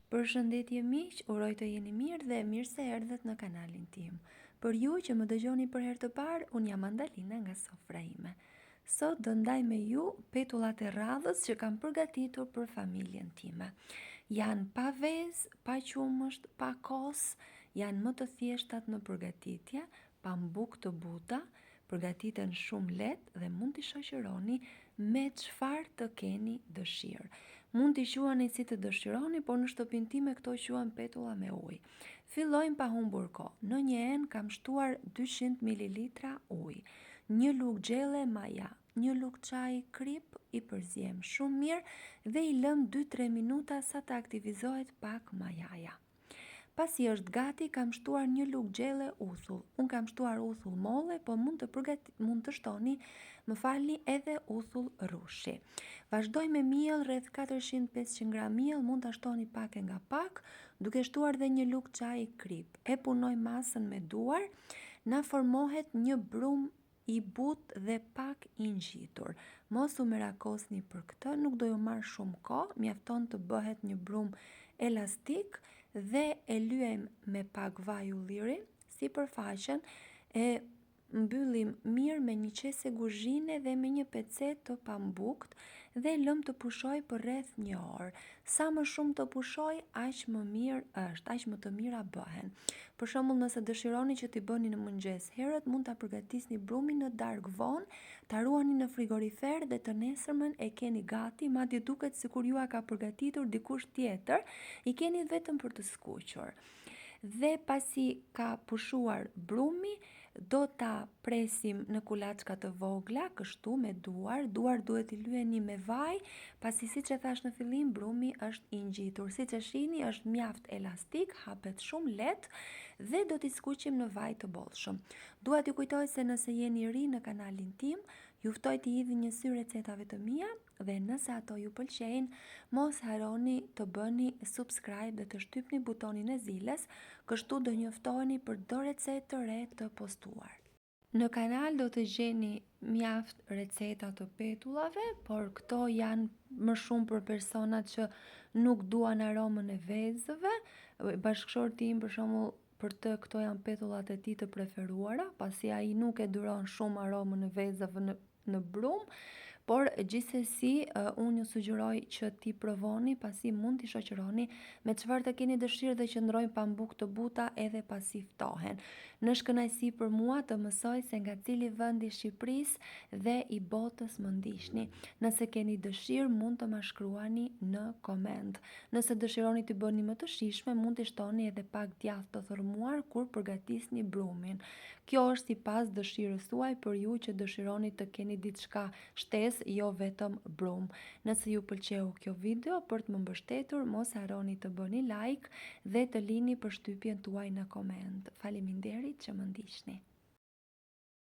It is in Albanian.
Përshëndetje miq, uroj të jeni mirë dhe mirë se erdhët në kanalin tim. Për ju që më dëgjoni për herë të parë, unë jam Andalina nga sofra ime. Sot do ndaj me ju petullat e radhës që kam përgatitur për familjen time. Janë pa vezë, pa qumësht, pa kos, janë më të thjeshtat në përgatitje, pa mbuk të buta, përgatiten shumë lehtë dhe mund t'i shoqëroni me çfarë të keni dëshirë. Mund t'i quani si të dëshironi, por në shtëpinë time këto quhen petulla me ujë. Fillojmë pa humbur kohë. Në një enë kam shtuar 200 ml ujë, një lugë gjelle maja, një lugë çaji krip, i përziem shumë mirë dhe i lëm 2-3 minuta sa të aktivizohet pak majaja. Pasi është gati, kam shtuar një lugë gjelle uthull. Unë kam shtuar uthull molle, po mund të shtoni, më falni, edhe uthull rushi. Vazhdoj me miell, rreth 400-500 gram miell, mund ta shtoni pak e nga pak, duke shtuar dhe një lugë çaji krip. E punoj masën me duar, na formohet një brum i butë dhe pak i ngjitur. Mos u merakosni për këtë, nuk do ju marr shumë kohë, mjafton të bëhet një brum elastik dhe e lyejm me pak vaj ulliri sipërfaqen, e mbyllim mirë me një qese kuzhine dhe me një pecet të pambukt dhe lëm të pushoj për rreth 1 orë. Sa më shumë të pushoj, aq më mirë është, aq më të mira bëhen. Për shembull, nëse dëshironi që t'i bëni në mëngjes herët, mund ta përgatisni brumin në darkë vonë, ta ruani në frigorifer dhe të nesërmen e keni gati, madje duket sikur ju a ka përgatitur dikush tjetër, i keni vetëm për të skuqur. Dhe pasi ka pushuar brumi, do ta presim në kulaçka të vogla, kështu me duar duhet i lyeni me vaj, pasi siç e thash në fillim, brumi është i ngjitur. Siç e shihni, është mjaft elastik, hapet shumë lehtë dhe do t'i skuqim në vaj të bollshëm. Dua t'ju kujtoj se nëse jeni ri në kanalin tim, ju ftoj t'i hidhni një sy recetave të mia dhe nëse ato ju pëlqejnë, mos harroni të bëni subscribe dhe të shtypni butonin e ziles, kështu do njoftoheni për çdo recetë të re të postuar. Në kanal do të gjeni mjaft receta të petullave, por këto janë më shumë për personat që nuk duan aromën e vezëve. Bashkëshorti im për shembull, për të këto janë petullat e tij të preferuara, pasi ai nuk e duron shumë aromën e vezëve në brum, por gjithsesi unë ju sugjeroj që ti provoni, pasi mund t'i shoqëroni me çfarë të keni dëshirë dhe qëndrojnë pa mbuk të buta edhe pasi ftohen. Në shkënaqësi për mua të mësoj se nga cili vend i Shqipërisë dhe i botës më ndiqni. Nëse keni dëshirë, mund të ma shkruani në koment. Nëse dëshironi të bëni më të shijshme, mund t'i shtoni edhe pak djath të thërmuar kur përgatisni brumin. Kjo është sipas dëshirës tuaj, për ju që dëshironi të keni diçka shtesë, jo vetëm brum. Nëse ju pëlqeu kjo video, për të më mbështetur, mos harroni të bëni like dhe të lini përshtypjen tuaj në koment. Faleminderit që më ndiqni.